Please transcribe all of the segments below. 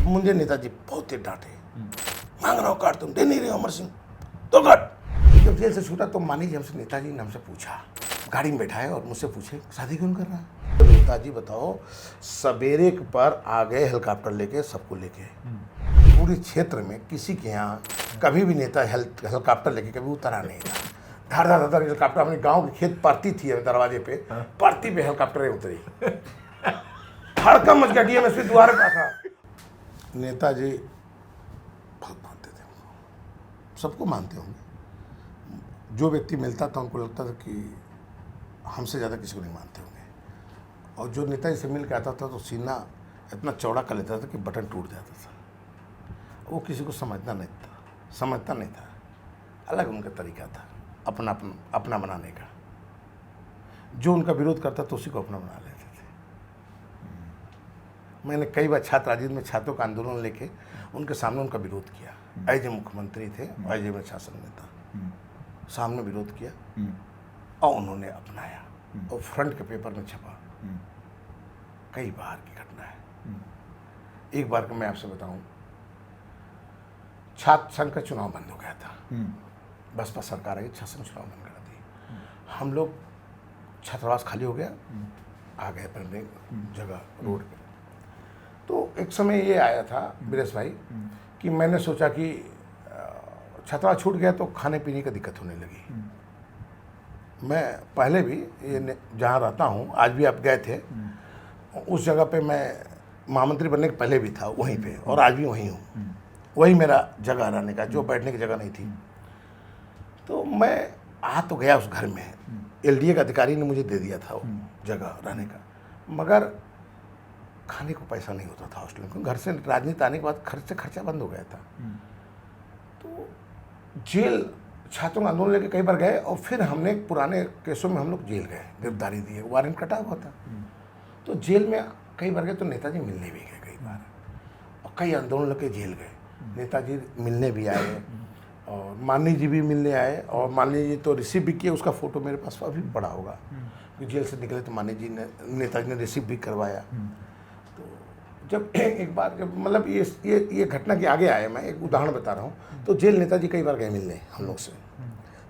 मुझे नेताजी बहुत ही डांटे, मांग रहा हूँ काट, तुम दे नहीं रहे हो अमर सिंह तो काट। जब जेल से छूटा तो मानी जी हमसे, नेताजी ने हमसे पूछा, गाड़ी में बैठाए और मुझसे पूछे शादी क्यों कर रहा है। तो नेताजी बताओ, सवेरे पर आ गए हेलीकॉप्टर लेके, सबको लेके पूरे क्षेत्र में किसी के यहाँ कभी भी नेता हेलीकॉप्टर लेके कभी उतरा नहीं था। धड़ धड़ धड़ हेलीकॉप्टर, अपने गांव की खेत पार्टी थी दरवाजे पे, पार्टी पे हेलीकॉप्टर उतरी, हड़कम मच गया, डीएमएसपी द्वार पर था। नेताजी बहुत मानते थे उनको, सबको मानते होंगे। जो व्यक्ति मिलता था उनको लगता था कि हमसे ज़्यादा किसी को नहीं मानते होंगे। और जो नेताजी से मिल के आता था तो सीना इतना चौड़ा कर लेता था कि बटन टूट जाता था। वो किसी को समझता नहीं था। अलग उनका तरीका था अपना बनाने का। जो उनका विरोध करता था उसी को अपना बना लेते थे। मैंने कई बार छात्र राजनीति में छात्रों का आंदोलन लेके उनके सामने उनका विरोध किया। एज ए मुख्यमंत्री थे, एज ए शासन नेता, सामने विरोध किया और उन्होंने अपनाया और फ्रंट के पेपर में छपा। कई बार की घटना है। एक बार का मैं आपसे बताऊं, छात्र संघ का चुनाव बंद हो गया था। बसपा सरकार आई, छात्र संघ चुनाव बंद करा दी। हम लोग, छात्रावास खाली हो गया, आ गए अपने जगह रोड पे। तो एक समय ये आया था बीरेश भाई कि मैंने सोचा कि छात्रावास छूट गया तो खाने पीने की दिक्कत होने लगी। मैं पहले भी ये जहाँ रहता हूँ, आज भी आप गए थे, उस जगह पे मैं महामंत्री बनने के पहले भी था वहीं पे, और आज भी वहीं हूँ। वही मेरा जगह रहने का, जो बैठने की जगह नहीं थी। तो मैं आ तो गया उस घर में, एलडीए का अधिकारी ने मुझे दे दिया था वो जगह रहने का, मगर खाने को पैसा नहीं होता था हॉस्टल में। घर से राजनीति आने के बाद खर्चा बंद हो गया था। तो जेल छात्रों का आंदोलन लेके कई बार गए, और फिर हमने पुराने केसों में हम लोग जेल गए, गिरफ्तारी दिए, वारंट कटा हुआ था। तो जेल में कई बार गए तो नेताजी मिलने भी गए कई बार, और कई आंदोलन लेके जेल गए। नेताजी मिलने भी आए और माननीय जी भी मिलने आए, और माननीय जी तो रिसीव भी किए। उसका फोटो मेरे पास अभी पड़ा होगा कि जेल से निकले तो माननीय जी ने, नेताजी ने रिसीव भी करवाया। तो जब एक बार, जब मतलब ये घटना के आगे आए, मैं एक उदाहरण बता रहा हूँ। तो जेल नेताजी कई बार गए मिलने हम लोग से,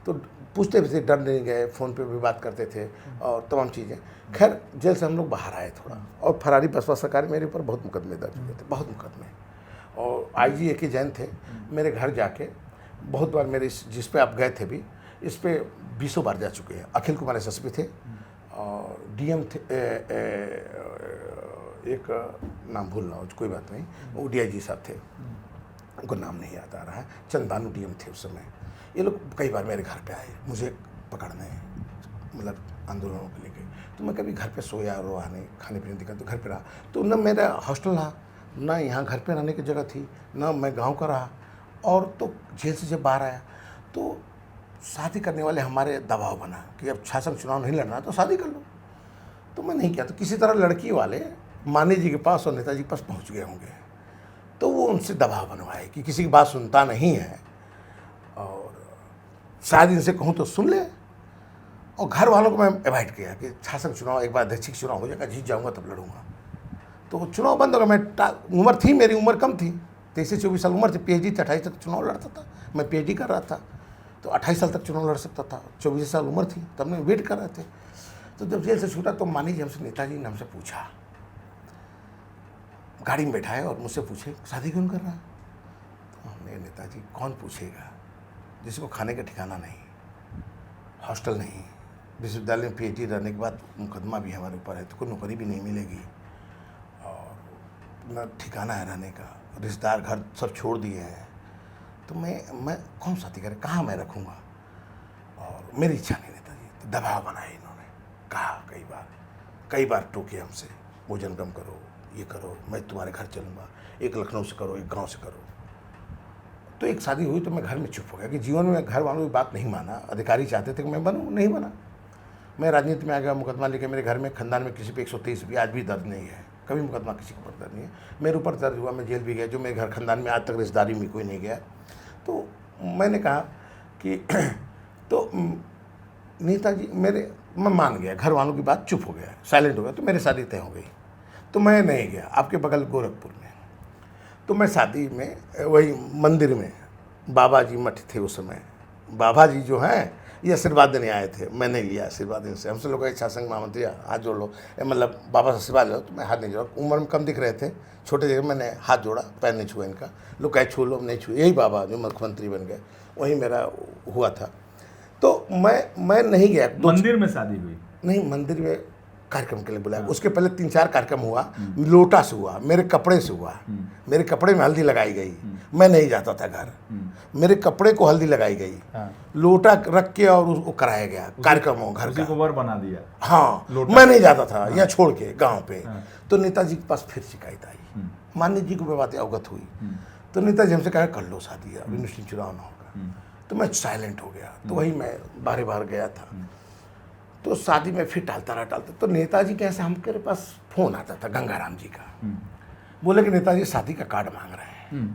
तो पूछते भी थे, डर नहीं गए, फ़ोन पे भी बात करते थे और तमाम चीज़ें। खैर जेल से हम लोग बाहर आए थोड़ा, और फरारी बसपा सरकार मेरे ऊपर बहुत मुकदमे दर्ज हुए थे, बहुत मुकदमे। और आईजी ए के जैन थे, मेरे घर जाके बहुत बार, मेरे जिस पे आप गए थे भी, इस पे 20 बार जा चुके हैं। अखिल कुमार एसएसपी थे, और डीएम थे, एक नाम भूल रहा हूँ, कोई बात नहीं, वो डीआईजी साहब थे, उनको नाम नहीं याद आ रहा है, चंदानू डीएम थे उस समय। ये लोग कई बार मेरे घर पे आए मुझे पकड़ने, मतलब आंदोलनों के लेके। तो मैं कभी घर पे सोया रोआ नहीं, खाने पीने दिक्कत, तो घर पे रहा। तो न मेरा हॉस्टल रहा, ना यहाँ घर पे रहने की जगह थी, ना मैं गांव का रहा। और तो जेल से जब बाहर आया तो शादी करने वाले हमारे दबाव बना कि अब शासन चुनाव नहीं लड़ना तो शादी कर लो। तो मैं नहीं किया। तो किसी तरह लड़की वाले मानी जी के पास और नेताजी के पास पहुँच गए होंगे, तो वो उनसे दबाव बनवाए कि किसी की बात सुनता नहीं है, और शायद इनसे कहूँ तो सुन ले। और घर वालों को मैं एवॉइड किया कि शासन चुनाव, एक बार अध्यक्षिक चुनाव हो जाएगा, जीत जाऊँगा तब लड़ूंगा। तो चुनाव बंद होगा। मैं उम्र थी, मेरी उम्र कम थी, 23-24 साल उम्र थी। पीएचडी 28 तक चुनाव लड़ता था, मैं पीएचडी कर रहा था, तो 28 साल तक चुनाव लड़ सकता था। 24 साल उम्र थी, तब मैं वेट कर रहे थे। तो जब जेल से छूटा तो मानी जी हमसे, नेताजी ने हमसे पूछा, गाड़ी में बैठाए और मुझसे पूछे शादी क्यों कर रहा है। तो हमने, नेताजी कौन पूछेगा जिसको खाने का ठिकाना नहीं, हॉस्टल नहीं, विश्वविद्यालय में पीएचडी रहने के बाद मुकदमा भी हमारे ऊपर है, तो कोई नौकरी भी नहीं मिलेगी, और न ठिकाना है रहने का, रिश्तेदार घर सब छोड़ दिए हैं। तो मैं कौन शादी करे, कहाँ मैं रखूँगा। और मेरी इच्छा नहीं नेताजी। तो दबाव बनाए इन्होंने, कहा कई बार टोके हमसे, भोजन कम करो, ये करो, मैं तुम्हारे घर चलूँगा, एक लखनऊ से करो, एक गांव से करो। तो एक शादी हुई तो मैं घर में चुप हो गया कि जीवन में घर वालों की बात नहीं माना। अधिकारी चाहते थे कि मैं बनूँ, नहीं बना। मैं राजनीति में आ गया, मुकदमा लेके। मेरे घर में खानदान में किसी पे 123 भी आज भी दर्ज नहीं है, कभी मुकदमा किसी के ऊपर दर्ज नहीं है। मेरे ऊपर दर्ज हुआ, मैं जेल भी गया, जो मेरे घर खानदान में आज तक रिश्तेदारी में कोई नहीं गया। तो मैंने कहा कि तो नेताजी मैं मान गया, घर वालों की बात, चुप हो गया, साइलेंट हो गया। तो मेरी शादी तय हो गई। तो मैं नहीं गया, आपके बगल गोरखपुर में। तो मैं शादी में वही मंदिर में, बाबा जी मठ थे उस समय, बाबा जी जो हैं ये आशीर्वाद देने आए थे, मैं नहीं लिया आशीर्वाद इनसे। हमसे लोग इच्छा संघ महामंत्री हाथ जोड़ लो, मतलब बाबा से आशीर्वाद लो, तो मैं हाथ नहीं जोड़ा, उम्र में कम दिख रहे थे, छोटे जगह मैंने हाथ जोड़ा, पैर नहीं छुआ इनका, लोग कहे छू लो, नहीं छू, यही बाबा जो मुख्यमंत्री बन गए वही मेरा हुआ था। तो मैं नहीं गया। मंदिर में शादी हुई? नहीं, मंदिर में कार्यक्रम के लिए बुलाया। उसके पहले 3-4 कार्यक्रम हुआ, लोटा से हुआ, मेरे कपड़े से हुआ, मेरे कपड़े में हल्दी लगाई गई, मैं नहीं जाता था घर, मेरे कपड़े को हल्दी लगाई गई, लोटा रख के और उसको कराया गया कार्यक्रम हो घर का, वर बना दिया। हाँ, मैं नहीं जाता था यहाँ छोड़ के गाँव पे। तो नेताजी के पास फिर शिकायत आई, मान्य जी को वो बातें अवगत हुई, तो नेताजी हमसे कहा कर लो शादी, अभी निश्चित चुनाव ना होगा। तो मैं साइलेंट हो गया, तो वही मैं बाहर गया था। तो शादी में फिर टालता, तो नेताजी कैसे हमके पास फोन आता था गंगाराम जी का, बोले कि नेताजी शादी का कार्ड मांग रहे हैं,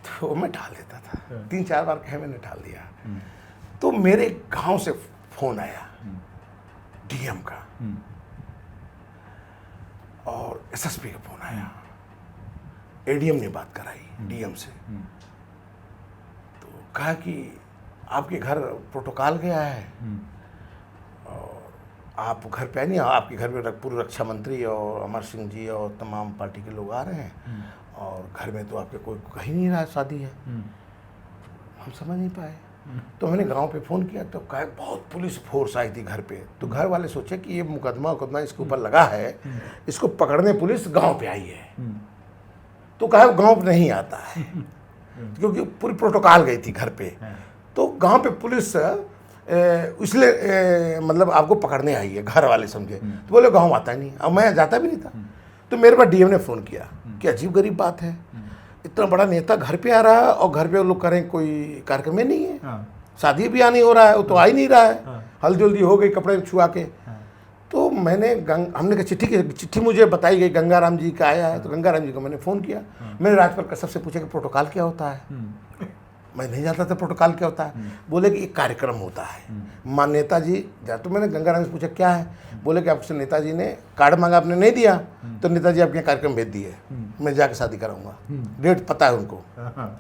तो मैं टाल देता था, 3-4 बार कहे मैंने टाल दिया। तो मेरे गांव से फोन आया डीएम का और एसएसपी का फोन आया, एडीएम ने बात कराई डीएम से, तो कहा कि आपके घर प्रोटोकॉल गया है और आप घर पे आए नहीं, आपके घर में पूर्व रक्षा मंत्री और अमर सिंह जी और तमाम पार्टी के लोग आ रहे हैं और घर में तो आपके कोई कहीं नहीं रहा शादी है। हम समझ नहीं पाए। तो मैंने गांव पे फ़ोन किया, तो कहा बहुत पुलिस फोर्स आई थी घर पे। तो घर वाले सोचे कि ये मुकदमा इसके ऊपर लगा है, इसको पकड़ने पुलिस गांव पे आई है। तो कहा गांव पे नहीं आता है क्योंकि पूरी प्रोटोकॉल गई थी घर पे। तो गांव पे पुलिस इसलिए मतलब आपको पकड़ने आई है, घर वाले समझे। तो बोले गांव आता ही नहीं, अब मैं जाता भी नहीं था। तो मेरे पास डीएम ने फ़ोन किया कि अजीब गरीब बात है, इतना बड़ा नेता घर पे आ रहा है और घर पे वो लोग करें कोई कार्यक्रम में नहीं है, शादी भी नहीं हो रहा है, वो तो आ ही नहीं रहा है, हल्दी उल्दी हो गई कपड़े छुआ के। तो मैंने हमने कहा चिट्ठी मुझे बताई गई, गंगाराम जी का आया है। तो गंगाराम जी को मैंने फ़ोन किया, मैंने राजपाल कसब से पूछा कि प्रोटोकॉल क्या होता है। मैं नहीं जानता था प्रोटोकॉल क्या होता है। बोले कि एक कार्यक्रम होता है, मान नेताजी जा। तो मैंने गंगाराम से पूछा क्या है, बोले कि आपसे नेताजी ने कार्ड मांगा, आपने नहीं दिया, तो नेताजी आपके यहाँ कार्यक्रम भेज दिए, मैं जाके शादी कराऊंगा। डेट पता है उनको,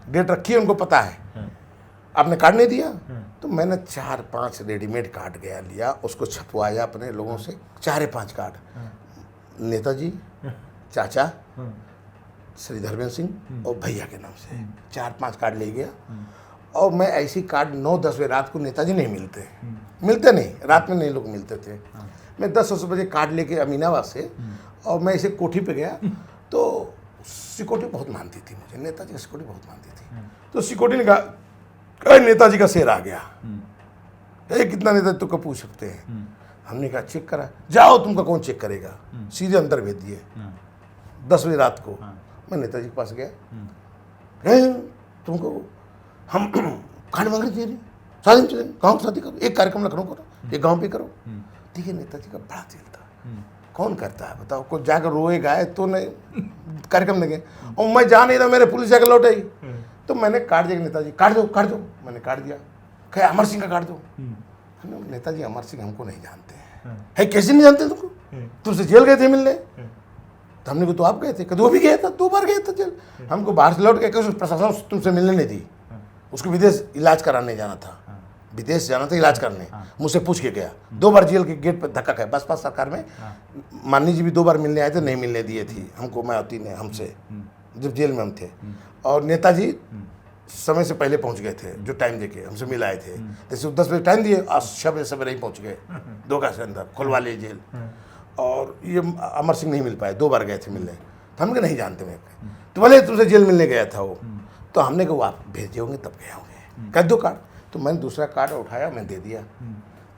डेट रखी है उनको पता है, आपने कार्ड नहीं दिया। तो मैंने 4-5 रेडीमेड कार्ड गया लिया, उसको छपवाया अपने लोगों से, 4-5 कार्ड, नेताजी, चाचा, श्री धर्मेंद्र सिंह और भैया के नाम से 4-5 कार्ड ले गया। और मैं ऐसी कार्ड 9-10 बजे रात को, नेताजी नहीं मिलते नहीं, रात में नहीं लोग मिलते थे। मैं 10 बजे कार्ड लेके अमीनाबाद से, और मैं ऐसे कोठी पे गया। तो सिक्योरिटी बहुत मानती थी मुझे, नेताजी का सिक्योरिटी बहुत मानती थी। तो सिक्योरिटी ने कहा नेताजी का शेर आ गया, कितना नेताजी तुमको पूछ सकते हैं। हमने कहा चेक करा, जाओ तुमका कौन चेक करेगा, सीधे अंदर भेज दिए। 10 बजे रात को मैं नेताजी के पास गया, तुमको हम कार्ड मांग रहे थे, शादी में चले, गाँव की शादी करो, एक कार्यक्रम लखनऊ करो, एक गाँव पे करो। देखिए नेताजी का बड़ा दिल था, कौन करता है बताओ, कोई जाकर रोएगा तो नहीं कार्यक्रम देंगे। और मैं जा नहीं रहा, मेरे पुलिस जाकर लौट आई। तो मैंने कार्ड दिया, नेताजी कार्ड दो, मैंने कार्ड दिया, कहे अमर सिंह का कार्ड दो। नेताजी अमर सिंह हमको नहीं जानते हैं, कैसे नहीं जानते तुमको, तुमसे जेल गए थे मिलने। तो हमने को तो आप गए थे, कभी वो भी गया था, 2 बार गया था जेल। हमको बाहर से लौट के प्रशासन तुमसे मिलने नहीं दी, उसको विदेश इलाज कराने जाना था, विदेश जाना था इलाज करने, मुझसे पूछ के गया। 2 बार जेल के गेट पर धक्का खाया। बसपा सरकार में माननी जी भी 2 बार मिलने आए थे, नहीं मिलने दिए थी हमको, मायावती ने हमसे, जब जेल में हम थे। और नेताजी समय से पहले पहुंच गए थे, जो टाइम देके हमसे मिल आए थे। जैसे 10 बजे टाइम दिए, आज 6 बजे सवेरे ही पहुंच गए, 2 घंटे के अंदर खुलवा लिए जेल। और ये अमर सिंह नहीं मिल पाए, 2 बार गए थे मिलने। तो हमने नहीं जानते मैं, तो भले तुमसे जेल मिलने गया था वो। तो हमने कहा वो आप भेजे होंगे तब गए होंगे, कह दो कार्ड। तो मैंने दूसरा कार्ड उठाया, मैं दे दिया।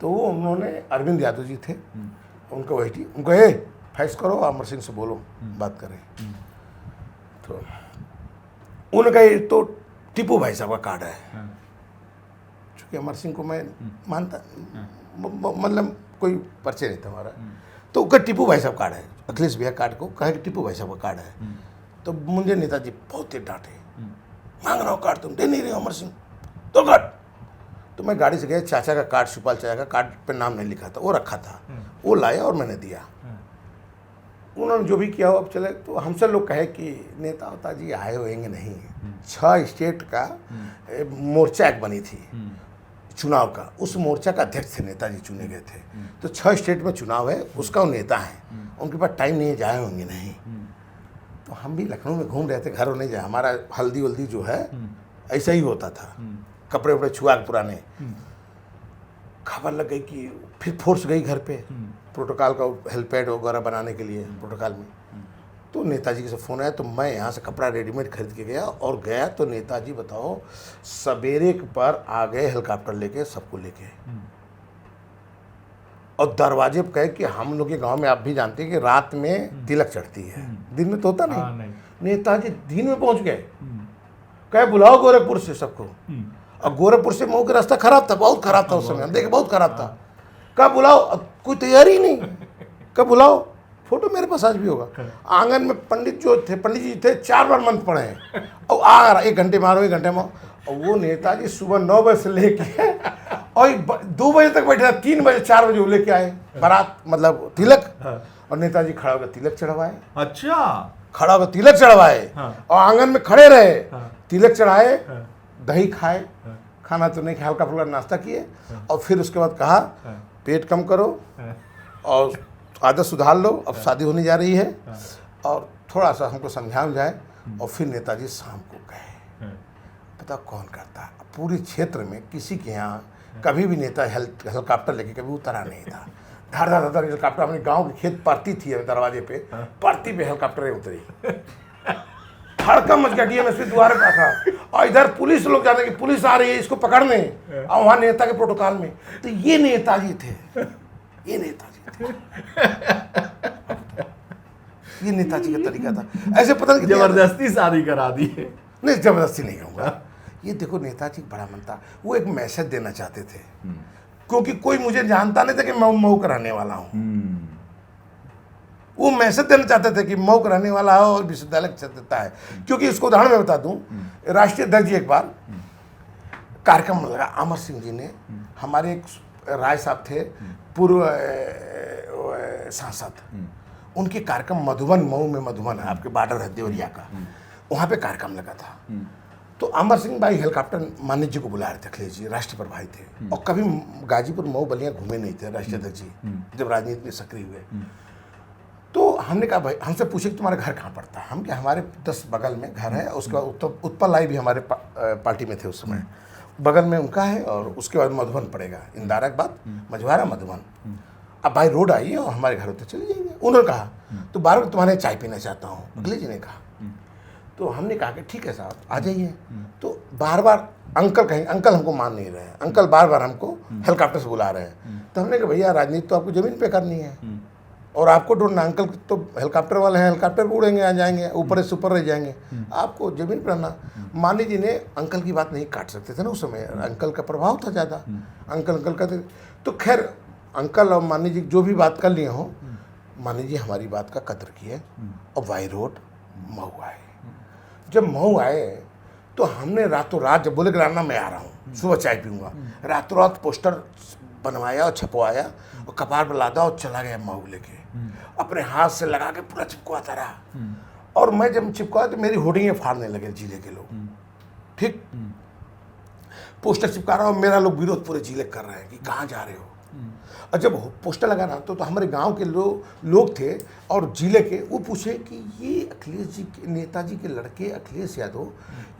तो वो उन्होंने, अरविंद यादव जी थे, उनको वही उनको फैक्स करो, अमर सिंह से बोलो बात करें। तो उनका ये तो टीपू भाई साहब का कार्ड है, चूँकि अमर सिंह को मैं मानता, मतलब कोई परिचय नहीं था हमारा। तो उसका टीपू भाई साहब कार्ड है, अखिलेश भैया कार्ड को कहे कि टीपू भाई साहब का कार्ड है। तो मुझे नेताजी बहुत ही डांटे, मांग रहा हूँ कार्ड, तुम दे नहीं रहे हो अमर सिंह, तो कार्ड। तो मैं गाड़ी से गया, चाचा का कार्ड, शिवपाल चाचा का कार्ड पे नाम नहीं लिखा था, वो रखा था, वो लाया और मैंने दिया। उन्होंने जो भी किया हो अब चले। तो हमसे लोग कहे कि नेता होता जी आए होंगे नहीं, 6 स्टेट का मोर्चा एक बनी थी चुनाव का, उस मोर्चा का अध्यक्ष थे नेताजी, चुने गए थे। तो 6 स्टेट में चुनाव है, उसका वो नेता है, उनके पास टाइम नहीं है, जाए होंगे नहीं। तो हम भी लखनऊ में घूम रहे थे, घर नहीं जाए, हमारा हल्दी वल्दी जो है ऐसा ही होता था, कपड़े वपड़े छुआ के पुराने। खबर लग गई कि फिर फोर्स गई घर पे प्रोटोकॉल का हेल्पैड वगैरह बनाने के लिए प्रोटोकॉल में। तो नेताजी के से फ़ोन आया, तो मैं यहाँ से कपड़ा रेडीमेड खरीद के गया, और गया तो नेताजी बताओ सवेरे पर आ गए हेलीकॉप्टर लेके, सबको लेके, और दरवाजे पर कहे कि हम लोग के गांव में आप भी जानते हैं कि रात में तिलक चढ़ती है, दिन में तो होता नहीं। नेताजी दिन में पहुंच गए, कहे बुलाओ गोरखपुर से सबको। और गोरखपुर से मऊ का रास्ता खराब था, बहुत खराब था उस समय, हम देखे बहुत खराब था। कब बुलाओ, कोई तैयारी नहीं, कब बुलाओ, फोटो मेरे पास आज भी होगा। आंगन में पंडित जो थे, पंडित जी थे, 4 बार मंत्र पढ़े हैं, और आ रहा 1 घंटे मारो 1 घंटे मारो। और वो नेताजी सुबह 9 बजे से लेके और 2 बजे तक बैठे, 3 बजे 4 बजे वो लेके आए बारात, मतलब तिलक। और नेताजी खड़ा होकर तिलक चढ़वाए। अच्छा, खड़ा होकर तिलक चढ़वाए, और आंगन में खड़े रहे, तिलक चढ़ाए, दही खाए, खाना तो नहीं, हल्का फुल्का नाश्ता किए, और फिर उसके बाद कहा पेट कम करो और आदत सुधार लो, अब शादी होने जा रही है, और थोड़ा सा हमको समझाया जाए। और फिर नेताजी शाम को गए। पता कौन करता, पूरे क्षेत्र में किसी के यहाँ कभी भी नेता हेलीकॉप्टर लेके कभी उतरा नहीं था। धर धर धर हेलीकॉप्टर, अपने गांव की खेत परती थी दरवाजे पे, परती पे हेलीकॉप्टर उतरी, हड़कम मच गया, डीएमएसपी द्वार पे था, और इधर पुलिस लोग जाने की, पुलिस आ रही है इसको पकड़ने, और वहाँ नेता के प्रोटोकॉल में। तो ये नेताजी थे, ये नेताजी थे, ये नेताजी का तरीका था। ऐसे पता नहीं जबरदस्ती शादी करा दी है। नहीं, जबरदस्ती नहीं कहूँगा, ये देखो नेताजी बड़ा मन था, वो एक मैसेज देना चाहते थे, क्योंकि कोई मुझे जानता नहीं था कि मैं मऊ का रहने वाला हूँ। वो मैसेज देना चाहते थे कि मऊ का रहने वाला है और विश्वविद्यालय देता है। क्योंकि इसको उदाहरण में बता दूं, राष्ट्रीय अध्यक्ष जी एक बार कार्यक्रम लगा, अमर सिंह जी ने, हमारे एक राय साहब थे पूर्व सांसद, उनके कार्यक्रम मधुबन, मऊ में मधुबन है, आपके बॉर्डर है देवरिया का, वहाँ पे कार्यक्रम लगा था। तो अमर सिंह भाई हेलीकॉप्टर मान्य जी को बुला रहे थे, अखिलेश जी राष्ट्रीय प्रभारी थे, और कभी गाजीपुर मऊ बलिया घूमे नहीं थे राष्ट्रीय अध्यक्ष जी, जब राजनीति में सक्रिय हुए। तो हमने कहा भाई, हमसे पूछे कि तुम्हारा घर कहाँ पड़ता है। हम क्या, हमारे 10 बगल में घर है, उसके बाद उत्पल लाई भी हमारे पार्टी में थे उस समय, बगल में उनका है, और उसके बाद मधुबन पड़ेगा, इंदारा के बाद मझवारा मधुबन। अब भाई रोड आइए और हमारे घर होते चले जाएंगे। उन्होंने कहा तो 12 बजे तुम्हारे चाय पीना चाहता हूँ, अखिलेश जी ने कहा। तो हमने कहा कि ठीक है साहब आ जाइए। तो बार बार अंकल कहेंगे, अंकल हमको मान नहीं रहे हैं, अंकल बार बार हमको हेलीकॉप्टर से बुला रहे हैं। तो हमने कहा भैया राजनीति तो आपको ज़मीन पे करनी है, और आपको ढूंढना, अंकल तो हेलीकॉप्टर वाले हैं, हेलीकॉप्टर पर उड़ेंगे, आ जाएंगे, ऊपर से ऊपर रह जाएंगे, आपको जमीन पर रहना। मानी जी ने अंकल की बात नहीं काट सकते थे ना उस समय, अंकल का प्रभाव था ज़्यादा, अंकल कहते। तो खैर अंकल और मानी जी जो भी बात कर लिए हो, मानी जी हमारी बात का कदर किए, और बाई रोड मऊ आए। जब मऊ आए तो हमने रातों रात, जब बोले कि राना मैं आ रहा हूँ, सुबह चाय पीऊँगा, रातों रात पोस्टर बनवाया और छपवाया, और कपार पर लादा और चला गया मऊ लेके, अपने हाथ से लगा के पूरा चिपकवाता रहा। और मैं जब चिपका तो मेरी होर्डिंगें फाड़ने लगे जिले के लोग, ठीक, पोस्टर चिपका रहा हूँ, मेरा लोग विरोध पूरे जिले कर रहे हैं कि कहाँ जा रहे हो। और जब पोस्टर लगा ना तो हमारे गांव के लोग थे और जिले के, वो पूछे कि ये अखिलेश जी के, नेताजी के लड़के अखिलेश यादव,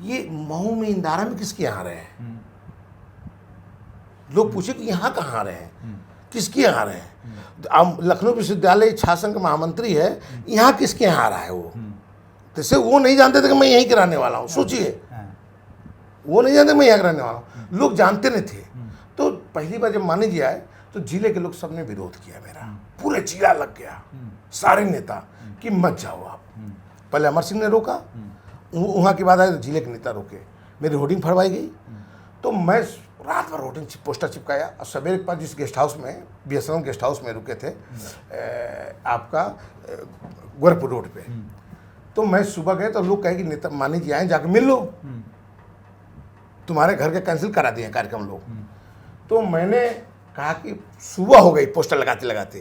ये मऊ में इंदारा में किसके यहाँ रहे हैं। लोग पूछे कि यहाँ कहाँ आ रहे हैं, किसके यहाँ आ रहे हैं। लखनऊ विश्वविद्यालय छात्र का महामंत्री है, यहाँ किसके यहाँ आ रहा है वो। जैसे वो नहीं जानते थे कि मैं यहीं के रहने वाला हूँ, सोचिए, वो नहीं जानते मैं यहाँ रहने वाला हूँ, लोग जानते नहीं थे। तो पहली बार जब मानी जी आए तो जिले के लोग सबने विरोध किया मेरा, पूरे जिला लग गया, सारे नेता कि मत जाओ आप। पहले अमर सिंह ने रोका, वहाँ के बाद आए तो जिले के नेता रोके, मेरी होर्डिंग फड़वाई गई। तो मैं रात भर होर्डिंग पोस्टर चिपकाया, और सवेरे के पास जिस गेस्ट हाउस में, BSNL गेस्ट हाउस में रुके थे आपका गोरखपुर रोड पे, तो मैं सुबह गए तो लोग कहे कि नेता मानी जी आए, जाके मिल लो, तुम्हारे घर के कैंसिल करा दिए कार्यक्रम लोग। तो मैंने कहा कि सुबह हो गई पोस्टर लगाते लगाते,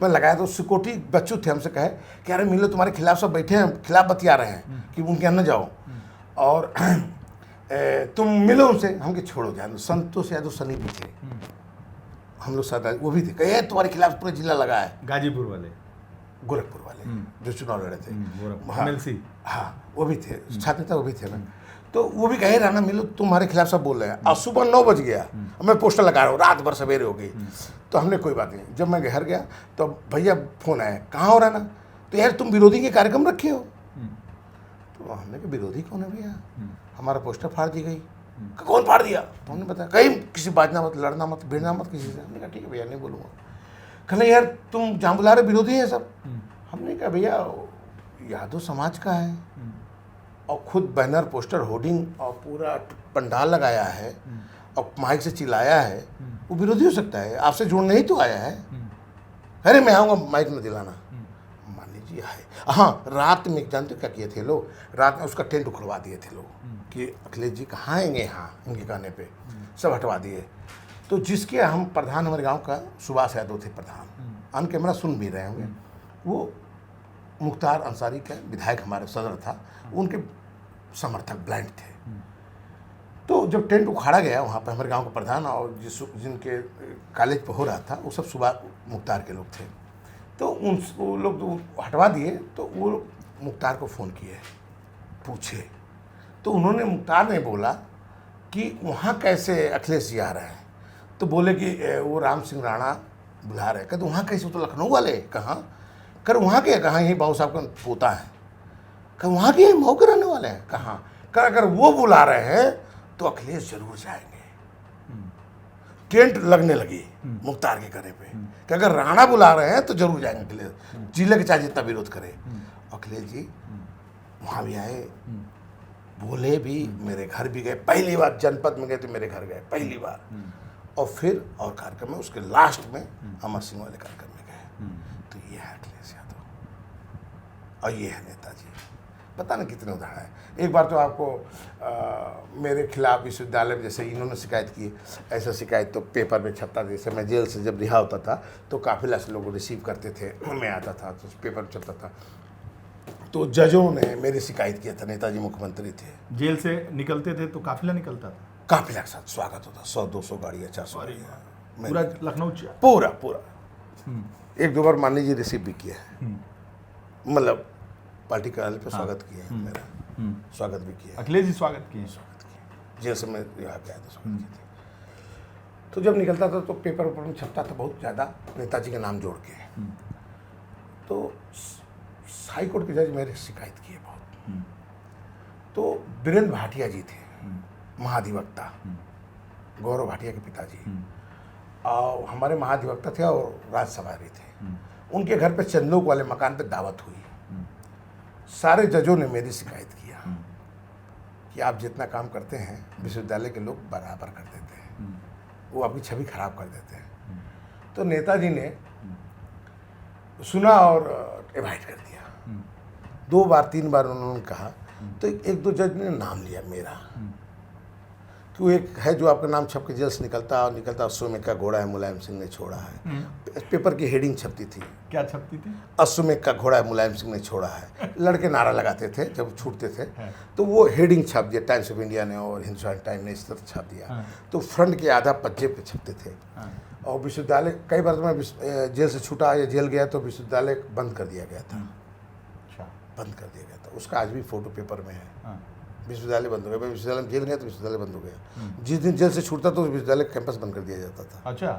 मैं लगाया तो सिक्योरिटी बच्चों थे, हमसे कहे कि अरे मिलो तुम्हारे खिलाफ सब बैठे हैं, खिलाफ बतिया रहे हैं कि उनके यहाँ न जाओ और तुम मिलो उनसे। हम के छोड़ो जान, संतोष यादव सनी भी थे, हम लोग साथ वो भी थे, कहे तुम्हारे खिलाफ पूरा जिला लगा है। गाजीपुर वाले, गोरखपुर वाले जो चुनाव लड़े थे, हाँ, MLC, हाँ वो भी थे, छात्र नेता वो भी थे ना। तो वो भी कहे रहना मिलो तुम्हारे खिलाफ सब बोल रहे हैं। और सुबह 9 बज गया, मैं पोस्टर लगा रहा हूँ, रात भर सवेरे हो गई। तो हमने कोई बात नहीं, जब मैं घर गया तो भैया फोन आया, कहाँ हो रहा ना, तो यार तुम विरोधी के कार्यक्रम रखे हो। तो हमने कहा विरोधी कौन है भैया, हमारा पोस्टर फाड़ दी गई। कौन फाड़ दिया? तो हमने बताया कहीं किसी बाजना मत, लड़ना मत, भिड़ना मत किसी से। हमने कहा ठीक है भैया नहीं बोलूँगा। कहना यार तुम जहाँ बुला रहे विरोधी हैं सब। हमने कहा भैया यादव समाज का है और खुद बैनर पोस्टर होर्डिंग और पूरा पंडाल लगाया है और माइक से चिल्लाया है, वो विरोधी हो सकता है? आपसे जुड़ने ही तो आया है। अरे मैं आऊँगा, माइक न दिलाना। मान लीजिए है। हाँ, रात में जानते क्या किए थे लोग, रात में उसका टेंट उखड़वा दिए थे लोग कि अखिलेश जी कहाँ आएंगे, यहाँ इनके कहने पे सब हटवा दिए। तो जिसके हम प्रधान, हमारे गांव का सुभाष यादव थे प्रधान, ऑन कैमरा सुन भी रहे होंगे, वो मुख्तार अंसारी का विधायक हमारे सदर था, उनके समर्थक ब्लाइंड थे। तो जब टेंट उखाड़ा गया वहाँ पर, हमारे गांव का प्रधान और जिनके कॉलेज पर हो रहा था वो सब सुभाष मुख्तार के लोग थे। तो वो लोग तो हटवा दिए। तो वो मुख्तार को फ़ोन किए, पूछे, तो उन्होंने, मुख्तार ने बोला कि वहाँ कैसे अखिलेश जी आ रहे हैं। तो बोले कि वो राम सिंह राणा बुला रहे। कहते वहाँ कैसे, तो लखनऊ वाले। कहाँ? कर वहाँ के कहाँ, यही बाबू साहब का पोता है। कह वहाँ के मऊ के रहने वाले हैं। कहाँ? कर अगर वो बुला रहे हैं तो अखिलेश जरूर जाएंगे। टेंट लगने लगी मुख्तार के कहने पे कि अगर राणा बुला रहे हैं तो जरूर जाएंगे अखिलेश, जिले के चाहे जितना विरोध करे। अखिलेश जी वहाँ भी आए, बोले भी, मेरे घर भी गए, पहली बार जनपद में गए तो मेरे घर गए पहली बार। और फिर और कार्यक्रम में उसके लास्ट में अमर सिंह वाले कार्यक्रम में गए। तो ये है अखिलेश यादव और ये है नेताजी। पता नहीं कितने उदाहरण हैं। एक बार तो आपको मेरे खिलाफ विश्वविद्यालय में जैसे इन्होंने शिकायत की, ऐसा शिकायत तो पेपर में छपता था। जैसे मैं जेल से जब रिहा होता था तो काफिला से लोग रिसीव करते थे, मैं आता था तो पेपर में छपता था। तो जजों ने मेरी शिकायत किया था, नेताजी मुख्यमंत्री थे, जेल से निकलते थे तो काफिला निकलता था, काफिला के साथ स्वागत होता, 100-200 गाड़ियाँ, 400 गाड़ियाँ, पूरा लखनऊ पूरा पूरा। 1-2 बार मान लीजिए रिसीव भी किया है, मतलब पार्टी कार्यालय पे स्वागत किया है, मेरा स्वागत भी किया, अखिलेश जी स्वागत किए, जेल से मैं यहाँ गया था, स्वागत किया था। तो जब निकलता था तो पेपर ऊपर में छपता था बहुत ज़्यादा नेताजी का नाम जोड़ के। तो हाई कोर्ट के जज मेरे शिकायत किए बहुत। तो वीरेंद्र भाटिया जी थे, महाधिवक्ता, गौरव भाटिया के पिताजी, और हमारे महाधिवक्ता थे और राज्यसभा भी थे। उनके घर पे चंदोक वाले मकान पे दावत हुई। सारे जजों ने मेरी शिकायत किया कि आप जितना काम करते हैं विश्वविद्यालय के लोग बराबर कर देते हैं, वो आपकी छवि खराब कर देते हैं। तो नेताजी ने सुना और एवाइड कर दिया। 2 बार 3 बार उन्होंने कहा तो 1-2 जज ने नाम लिया मेरा कि वो एक है जो आपका नाम छप के जेल से निकलता अश्वमेध का घोड़ा है मुलायम सिंह ने छोड़ा है। पेपर की हेडिंग छपती थी, क्या छपती थी? अश्वमेध का घोड़ा है मुलायम सिंह ने छोड़ा है। लड़के नारा लगाते थे जब छूटते थे, तो वो हेडिंग छप दिया, टाइम्स ऑफ इंडिया ने और हिंदुस्तान टाइम ने इस तरह छाप दिया। तो फ्रंट के आधा पज्जे पे छपते थे। और विश्वविद्यालय, कई बार तो मैं जेल से छूटा या जेल गया तो विश्वविद्यालय बंद कर दिया गया था, बंद कर दिया गया था। उसका आज भी फोटो पेपर में है। विश्वविद्यालय बंद हो गया, मैं विश्वविद्यालय में जेल गया तो विश्वविद्यालय बंद हो गया। जिस दिन जेल से छूटता तो विश्वविद्यालय कैंपस बंद कर दिया जाता था। अच्छा।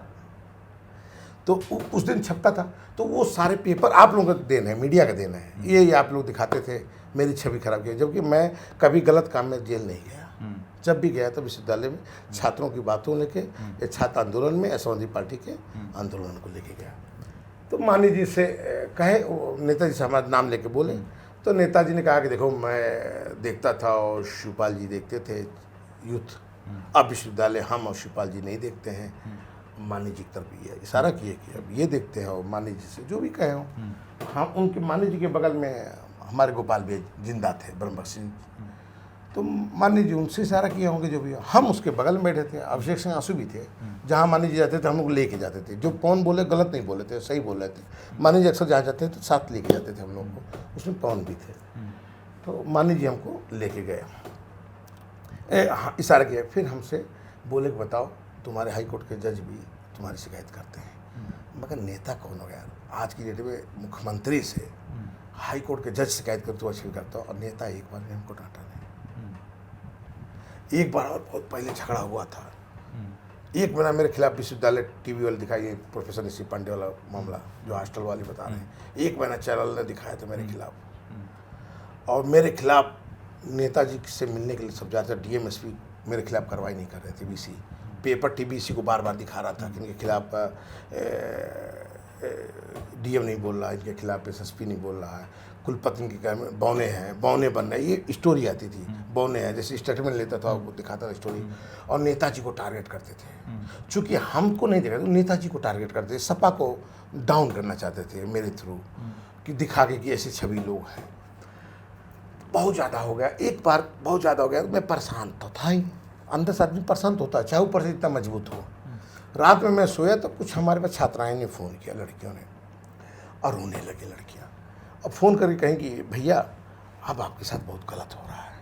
तो उस दिन छपता था। तो वो सारे पेपर आप लोगों का देन है, मीडिया का देन है। ये आप लोग दिखाते थे, मेरी छवि खराब की, जबकि मैं कभी गलत काम में जेल नहीं गया। जब भी गया तो विश्वविद्यालय में छात्रों की बातों लेके, या छात्र आंदोलन में, समाजवादी पार्टी के आंदोलन को लेके गया। तो मानी जी से कहे, नेताजी से हमारा नाम लेके बोले, तो नेताजी ने कहा कि देखो मैं देखता था और शिवपाल जी देखते थे यूथ, अब विश्वविद्यालय हम और शिवपाल जी नहीं देखते हैं। मानी जी की तरफ ये इशारा किए कि अब ये देखते हैं, और मानी जी से जो भी कहे हो। हम उनके, मानी जी के बगल में हमारे गोपाल भी जिंदा थे, ब्रह्मबख्श सिंह, तो मान लीजिए उनसे इशारा किए होंगे जो भी हो। हम उसके बगल में बैठे थे, अभिषेक सिंह आंसू भी थे। जहाँ मान लीजिए जाते थे हम लोग लेके जाते थे, जो पवन बोले गलत नहीं बोले थे, सही बोल रहे थे। मान लीजिए अक्सर जहाँ जाते थे तो साथ लेके जाते थे हम लोग को, उसमें पवन भी थे। तो मान लीजिए हमको लेके गए, हाँ, इशारा किया। फिर हमसे बोले कि बताओ तुम्हारे हाई कोर्ट के जज भी तुम्हारी शिकायत करते हैं। मगर नेता कौन हो यार, आज की डेट में मुख्यमंत्री से हाई कोर्ट के जज शिकायत करते हुए करता हो, और नेता एक बार भी हमको डांटा नहीं। एक बार और बहुत पहले झगड़ा हुआ था, एक महीना मेरे खिलाफ विश्वविद्यालय टीवी वाले दिखाई, प्रोफेसर ऋषि पांडे वाला मामला जो हॉस्टल वाले बता रहे हैं, एक महीना चैनल ने दिखाया था मेरे खिलाफ। और मेरे खिलाफ नेताजी से मिलने के लिए सब जाते, डीएमएसपी मेरे खिलाफ कार्रवाई नहीं कर रहे थे। बीसी पेपर टीबीसी को बार बार दिखा रहा था कि इनके खिलाफ डीएम नहीं बोल रहा है, इनके खिलाफ एसएसपी नहीं बोल रहा है, कुलपति के क्या बौने हैं, बौने बन रहे, ये स्टोरी आती थी। बौने हैं जैसे स्टेटमेंट लेता था वो दिखाता था स्टोरी, और नेताजी को टारगेट करते थे। चूँकि हमको नहीं देखा तो नेताजी को टारगेट करते थे, सपा को डाउन करना चाहते थे मेरे थ्रू, कि दिखा के कि ऐसे छवि लोग हैं। बहुत ज़्यादा हो गया, एक बार बहुत ज़्यादा हो गया, मैं परेशान तो था ही, अंदर से आदमी परेशान तो होता है, चाहे ऊपर से इतना मजबूत हो। रात में मैं सोया तो कुछ हमारे पास छात्राएं ने फ़ोन किया, लड़कियों ने, और रोने लगी लड़कियां। अब फ़ोन करके कहें कि भैया अब आपके साथ बहुत गलत हो रहा है,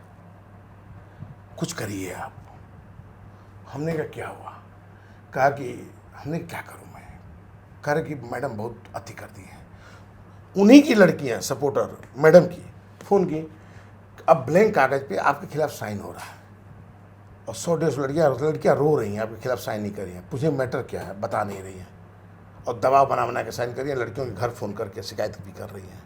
कुछ करिए आप। हमने कहा क्या हुआ? कहा कि हमने क्या करूं मैं? कह रहे कि मैडम बहुत अति कर दी है। उन्हीं की लड़कियां सपोर्टर मैडम की फ़ोन की, अब ब्लैंक कागज़ पे आपके खिलाफ साइन हो रहा है, और 100-150 लड़कियां रो रही हैं, आपके खिलाफ साइन नहीं कर रही हैं, पूछे मैटर क्या है, बता नहीं रही हैं, और दबाव बना बना के साइन कर रही हैं। लड़कियों के घर फ़ोन करके शिकायत भी कर रही हैं,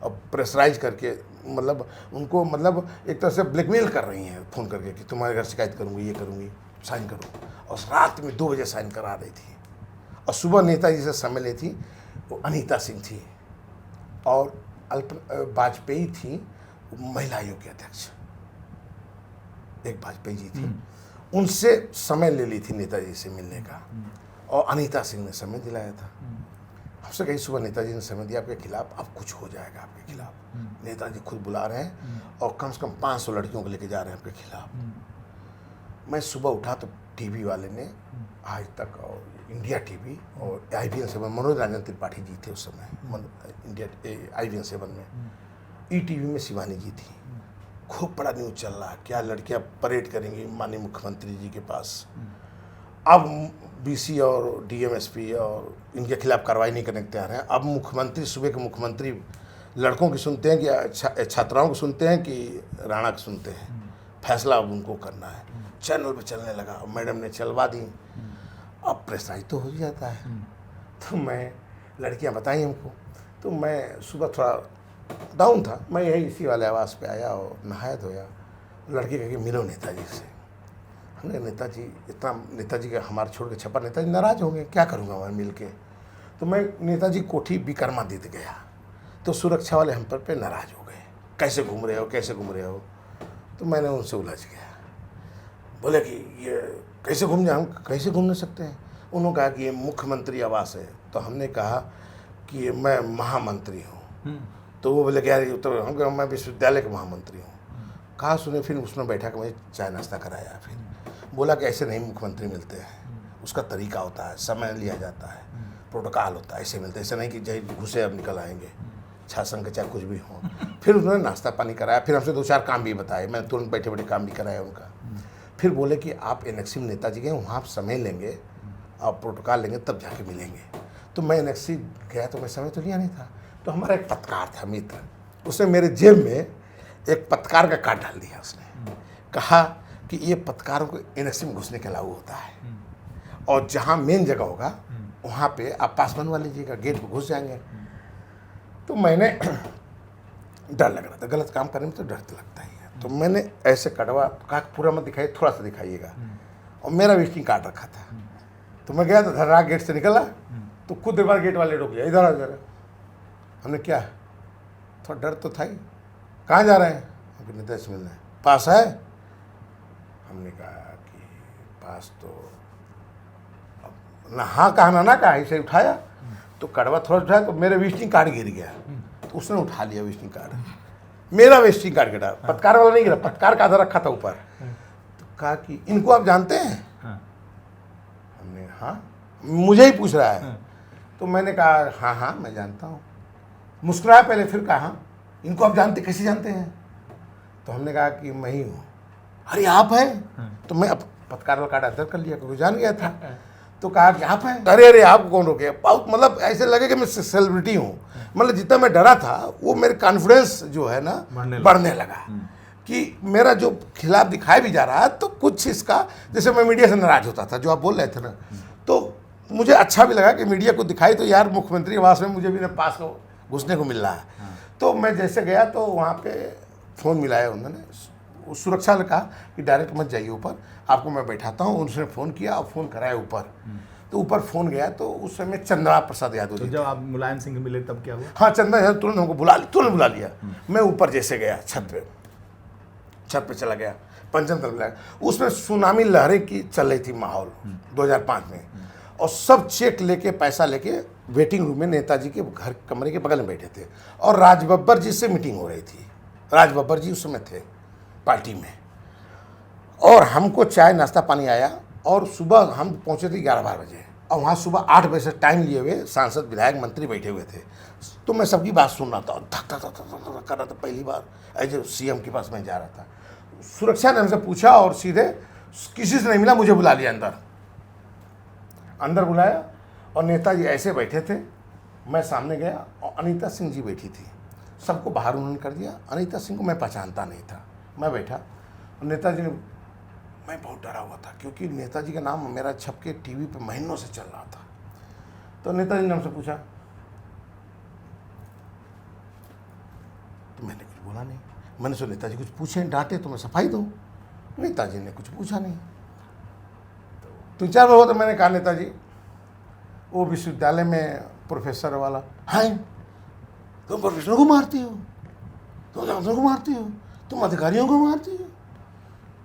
और प्रेशराइज करके, मतलब उनको मतलब एक तरह से ब्लैकमेल कर रही हैं फ़ोन करके कि तुम्हारे घर शिकायत करूँगी, ये करूँगी, साइन करो। और रात में 2 बजे साइन करा रही थी, और सुबह नेताजी से समय ली थी वो अनीता सिंह थी, और वाजपेयी थी महिला आयोग की अध्यक्ष, एक वाजपेयी जी थी, उनसे समय ले ली थी नेताजी से मिलने का, और अनीता सिंह ने समय दिलाया था। हमसे कही सुबह नेताजी ने समय दिया आपके खिलाफ, अब कुछ हो जाएगा आपके खिलाफ। नेताजी खुद बुला रहे हैं, और कम से कम 500 लड़कियों को लेके जा रहे हैं आपके खिलाफ। मैं सुबह उठा तो टीवी वाले ने, आज तक और इंडिया टीवी और IVN 7, मनोज रंजन त्रिपाठी जी थे उस समय इंडिया IVN 7 में, ETV में शिवानी जी थी। खूब बड़ा न्यूज़ चल रहा है, क्या लड़कियां परेड करेंगी माननीय मुख्यमंत्री जी के पास। अब BC और DMSP और इनके खिलाफ कार्रवाई नहीं करने को तैयार हैं। अब मुख्यमंत्री, सूबे के मुख्यमंत्री लड़कों की सुनते हैं कि छात्राओं को सुनते हैं कि राणा को सुनते हैं, फैसला अब उनको करना है। चैनल पे चलने लगा, मैडम ने चलवा दी। अब प्रेशराइज तो हो ही जाता है। तो मैं, लड़कियां बताई हमको, तो मैं सुबह थोड़ा डाउन था, मैं यही इसी वाले आवास पे आया और नहाया धोया। लड़की कह के मिलो नेताजी से। हमने नेताजी इतना, नेताजी का हमारे छोड़ के छप्पर, नेताजी नाराज़ हो गए, क्या करूँगा मैं मिल के। तो मैं नेताजी कोठी विक्रमादित्य गया, तो सुरक्षा वाले हम पे नाराज़ हो गए, कैसे घूम रहे हो, कैसे घूम रहे हो। तो मैंने उनसे उलझ गया, बोले कि ये कैसे घूम जाए, हम कैसे घूम नहीं सकते हैं। उन्होंने कहा कि ये मुख्यमंत्री आवास है। तो हमने कहा कि मैं महामंत्री हूँ। तो वो बोले कि यार तो हम कहा मैं विश्वविद्यालय के महामंत्री हूँ। कहा सुने, फिर उसने बैठा के मुझे चाय नाश्ता कराया। फिर बोला कि ऐसे नहीं मुख्यमंत्री मिलते हैं, उसका तरीका होता है, समय लिया जाता है, प्रोटोकॉल होता है, ऐसे मिलते हैं, ऐसे नहीं कि जय घुसे अब निकल आएंगे, शासन के चाहे कुछ भी हो। फिर उन्होंने नाश्ता पानी कराया, फिर हमसे 2-4 काम भी बताए, मैंने तुरंत बैठे बैठे काम भी कराया उनका। फिर बोले कि आप एनेक्सी में नेताजी गए, वहाँ आप समय लेंगे, आप प्रोटोकॉल लेंगे, तब जाके मिलेंगे। तो मैं एनेक्सी गया तो मैं समय तो लिया नहीं था। तो हमारा एक पत्रकार था मित्र, उसने मेरे जेब में एक पत्रकार का कार्ड डाल दिया। उसने कहा कि ये पत्रकारों को एनेक्सी में घुसने के अलाउ होता है, और जहाँ मेन जगह होगा वहाँ पे आप पास बनवा लीजिएगा, गेट पर घुस जाएंगे। तो मैंने डर लग रहा था, गलत काम करने में तो डर तो लगता ही है। तो मैंने ऐसे कटवा, कहा पूरा मत दिखाइए, थोड़ा सा दिखाइएगा, और मेरा विजिटिंग कार्ड रखा था। तो मैं गया तो धर्रा गेट से निकला, तो खुद देर बाद गेट वाले रोक लिया, इधर आ जरा। हमने क्या, थोड़ा डर तो था ही, कहाँ जा रहे हैं, नेता से मिलना है, पास है। हमने कहा कि पास तो, ना हाँ कहा ना कहा, इसे उठाया तो कड़वा थोड़ा उठाया तो मेरे विजिटिंग कार्ड गिर गया। तो उसने उठा लिया विजिटिंग कार्ड, मेरा विजिटिंग कार्ड गिरा, पत्रकार वाला नहीं गिरा, पत्रकार का आधा रखा था ऊपर। तो कहा कि इनको आप जानते हैं? हाँ। हमने हाँ, मुझे ही पूछ रहा है। तो मैंने कहा हाँ हाँ मैं जानता हूँ। मुस्कुराया पहले, फिर कहा हाँ, इनको आप जानते, कैसे जानते हैं? तो हमने कहा कि मैं ही हूँ। अरे आप हैं? तो मैं अब पत्रकार वाला कार्ड अंदर कर लिया क्योंकि जान गया था। तो कहा कि आप हैं? अरे अरे आप कौन रोके? मतलब ऐसे लगे कि मैं सेलिब्रिटी हूँ। मतलब जितना मैं डरा था वो मेरे कॉन्फिडेंस जो है ना बढ़ने लगा कि मेरा जो खिलाफ दिखाया भी जा रहा है तो कुछ इसका, जैसे मैं मीडिया से नाराज होता था जो आप बोल रहे थे ना, तो मुझे अच्छा भी लगा कि मीडिया को दिखाई तो यार मुख्यमंत्री आवास में मुझे भी ना पास को घुसने को मिल रहा है। तो मैं जैसे गया तो वहाँ पे फ़ोन मिलाया उन्होंने, उस सुरक्षा ने कहा कि डायरेक्ट मत जाइए ऊपर, आपको मैं बैठाता हूँ। उन्होंने फ़ोन किया और फ़ोन कराया ऊपर। तो ऊपर फ़ोन गया तो उस समय चंद्रा प्रसाद यादव तो जी जब आप मुलायम सिंह मिले तब क्या हुआ? हाँ, चंद्रा यादव तुरंत हमको तुरंत बुला लिया। मैं ऊपर जैसे गया छत पे चला गया, पंचम तल मिला। उसमें सुनामी लहरें की चल रही थी माहौल 2005 में, और सब चेक लेके पैसा लेके वेटिंग रूम में नेताजी के घर कमरे के बगल में बैठे थे और राज बब्बर जी से मीटिंग हो रही थी। राज बब्बर जी उस समय थे पार्टी में, और हमको चाय नाश्ता पानी आया और सुबह हम पहुंचे थे 11-12 बजे, और वहाँ सुबह 8 बजे से टाइम लिए हुए सांसद विधायक मंत्री बैठे हुए थे। तो मैं सबकी बात सुन रहा था और धक धक धक धक धक कर रहा था। पहली बार ऐसे सीएम के पास मैं जा रहा था। सुरक्षा ने हमसे पूछा और सीधे किसी से नहीं मिला, मुझे बुला लिया अंदर बुलाया, और नेताजी ऐसे बैठे थे। मैं सामने गया और अनीता सिंह जी बैठी थी, सबको बाहर उन्होंने कर दिया। अनीता सिंह को मैं पहचानता नहीं था। मैं बैठा और नेताजी ने, मैं बहुत डरा हुआ था क्योंकि नेताजी का नाम मेरा छप के टीवी पे महीनों से चल रहा था। तो नेताजी ने हमसे पूछा, तो मैंने कुछ बोला नहीं। मैंने सोचा नेताजी कुछ पूछे डांटे तो मैं सफाई दूँ। नेताजी ने कुछ पूछा नहीं। 3-4 बार हुआ तो मैंने कहा नेताजी वो विश्वविद्यालय में प्रोफेसर वाला, हाँ तुम प्रोफेसर को मारती हो, तुम छात्रों को मारती हो, तुम अधिकारियों को मारती हो,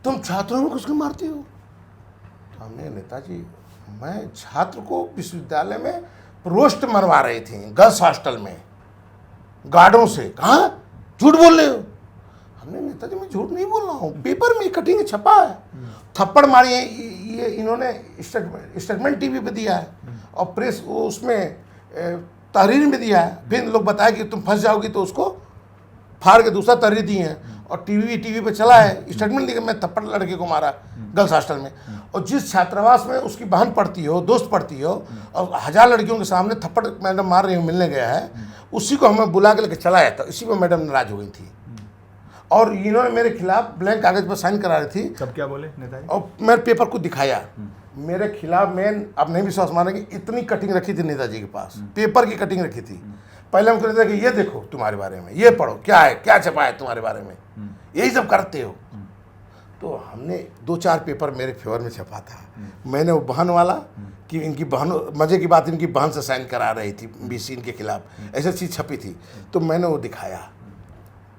तुम छात्रों को किसको मारती हो? तो हमने, नेताजी मैं छात्र को विश्वविद्यालय में रोस्ट मरवा रही थी गर्ल्स हॉस्टल में गार्डों से। कहाँ झूठ बोल रहे हो? हमने, नेताजी मैं झूठ नहीं बोल रहा हूँ, पेपर में कटिंग छपा है, थप्पड़ मारी है, ये इन्होंने स्टेटमेंट टीवी पे दिया है और प्रेस वो उसमें तहरीर में दिया है। फिर लोग बताया कि तुम फंस जाओगी तो उसको फाड़ के दूसरा तहरीर दी है, और टीवी पे चला है स्टेटमेंट दी कि मैं थप्पड़ लड़के को मारा गर्ल्स हॉस्टल में। और जिस छात्रावास में उसकी बहन पढ़ती हो, दोस्त पढ़ती हो, और 1000 लड़कियों के सामने थप्पड़ मैडम मार रही हो, मिलने गया है, उसी को हमें बुला के लेके चला आया था। इसी पर मैडम नाराज हो गई थी और इन्होंने मेरे खिलाफ ब्लैंक कागज पर साइन करा रही थी। तब क्या बोले नेताजी? और मेरे पेपर को दिखाया मेरे खिलाफ। मैं अब नहीं विश्वास मानेंगे, इतनी कटिंग रखी थी नेताजी के पास, पेपर की कटिंग रखी थी। पहले हमको कहते कि ये देखो तुम्हारे बारे में, ये पढ़ो क्या है, क्या छपा है तुम्हारे बारे में, यही सब करते हो। तो हमने 2-4 पेपर मेरे फेवर में छपा था। मैंने वो बहन वाला कि इनकी बहन, मजे की बात इनकी बहन से साइन करा रही थी बीसी इनके खिलाफ, ऐसी चीज़ छपी थी। तो मैंने वो दिखाया।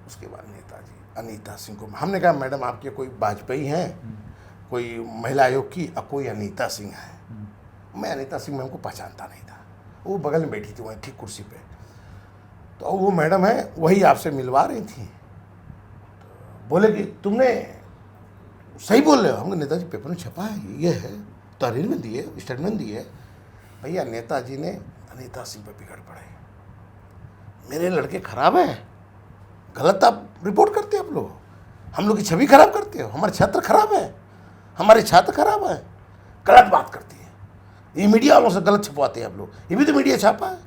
उसके बाद नेताजी अनीता सिंह को हमने कहा, मैडम आपके कोई वाजपेयी हैं, कोई महिला आयोग की, और कोई अनीता सिंह है। मैं अनीता सिंह में हमको पहचानता नहीं था। वो बगल में बैठी थी वहीं ठीक कुर्सी पे। तो वो मैडम है वही आपसे मिलवा रही थी। तो बोले कि तुमने सही बोल रहे हो। हमने, नेताजी पेपर में छपा है, ये है, तहरीर में दिए, स्टेटमेंट दिए। भैया नेताजी ने अनीता सिंह पर बिगड़ पड़े, मेरे लड़के खराब हैं, गलत आप रिपोर्ट करते हो आप लोग, हम लोग की छवि खराब करते हो, हमारे छात्र खराब है, हमारे छात्र खराब है, गलत बात करती है, ये मीडिया वालों से गलत छपवाते हैं आप लोग, ये भी तो मीडिया छापा है,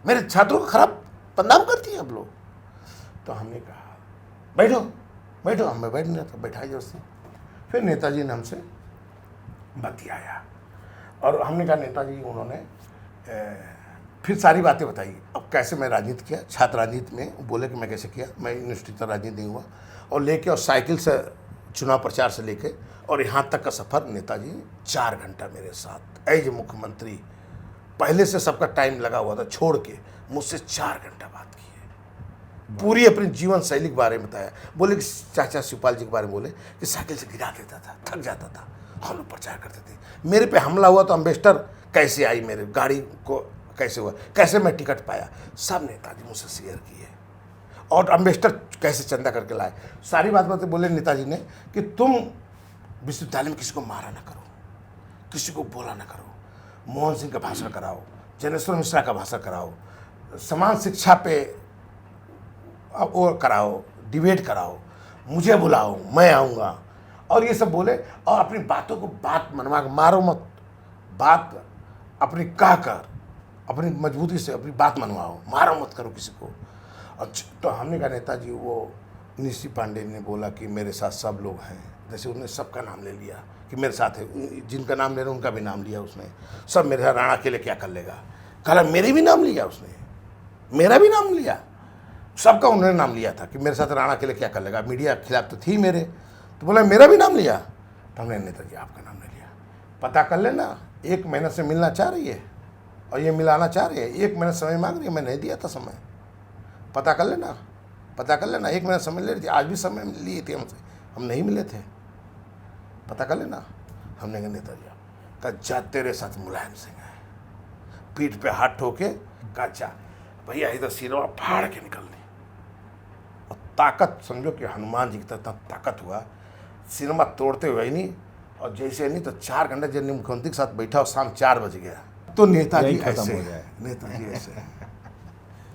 मेरे छात्रों को खराब बदनाम करती है आप लोग। तो हमने कहा बैठो बैठो, हमें बैठ नहीं रहा था, बैठाई जैसे। फिर नेताजी ने हमसे बतियाया और हमने कहा नेताजी, उन्होंने फिर सारी बातें बताई। अब कैसे मैं राजनीति किया, छात्र राजनीति में बोले कि मैं कैसे किया, मैं यूनिवर्सिटी तक राजनीति नहीं हुआ, और लेके और साइकिल से चुनाव प्रचार से लेके और यहाँ तक का सफ़र नेताजी 4 घंटा मेरे साथ एज मुख्यमंत्री, पहले से सबका टाइम लगा हुआ था, छोड़ के मुझसे 4 घंटा बात की है, पूरी अपनी जीवन शैली के बारे में बताया। बोले कि चाचा शिवपाल जी के बारे में बोले कि साइकिल से गिरा देता था, थक जाता था, हम लोग प्रचार करते थे। मेरे पे हमला हुआ तो अम्बेसडर कैसे आई, मेरे गाड़ी को कैसे हुआ, कैसे मैं टिकट पाया, सब नेताजी मुझसे शेयर किए। और एम्बेसडर कैसे चंदा करके लाए, सारी बातें बोले नेताजी ने कि तुम विश्वविद्यालय में किसी को मारा ना करो, किसी को बोला ना करो, मोहन सिंह का भाषण कराओ, जनेश्वर मिश्रा का भाषण कराओ, समान शिक्षा पे वो कराओ, डिबेट कराओ, मुझे बुलाओ, मैं आऊँगा, और ये सब बोले। और अपनी बातों को बात मनवा, मारो मत, बात अपनी कह कर अपनी मजबूती से अपनी बात मनवाओ, मारो मत करो किसी को। और तो हमने कहा नेताजी, वो निशी पांडे ने बोला कि मेरे साथ सब लोग हैं, जैसे उन्होंने सबका नाम ले लिया कि मेरे साथ है, जिनका नाम ले रहे उनका भी नाम लिया उसने, सब मेरे साथ, राणा अकेले क्या कर लेगा, कहा मेरे भी नाम लिया उसने, मेरा भी नाम लिया, सबका उन्होंने नाम लिया था कि मेरे साथ राणा अकेले क्या कर लेगा, मीडिया के खिलाफ तो थी मेरे, तो बोला मेरा भी नाम लिया, तो हमने नेताजी आपका नाम नहीं लिया, पता कर लेना, 1 महीने से मिलना चाह रही है और ये मिलाना चाह रही है, 1 महीना समय मांग रही है, मैं नहीं दिया था समय, पता कर लेना, पता कर लेना, 1 महीना समय ले रही थी, आज भी समय लिए थे हमसे, हम नहीं मिले थे, पता कर लेना। हमने कहा नेताजी कहा जा तेरे साथ मुलायम सिंह है, पीठ पे हाथ ठोके, कहा जा भैया इधर सिरवा फाड़ के निकलनी, और ताकत समझो कि हनुमान जी की तरह ताकत हुआ, सिनेमा तोड़ते हुए ही नहीं, और जैसे नहीं तो 4 घंटे जब मुख्यमंत्री के साथ बैठा और शाम 4 बज गया, तो नेताजी ऐसे, नेताजी ऐसे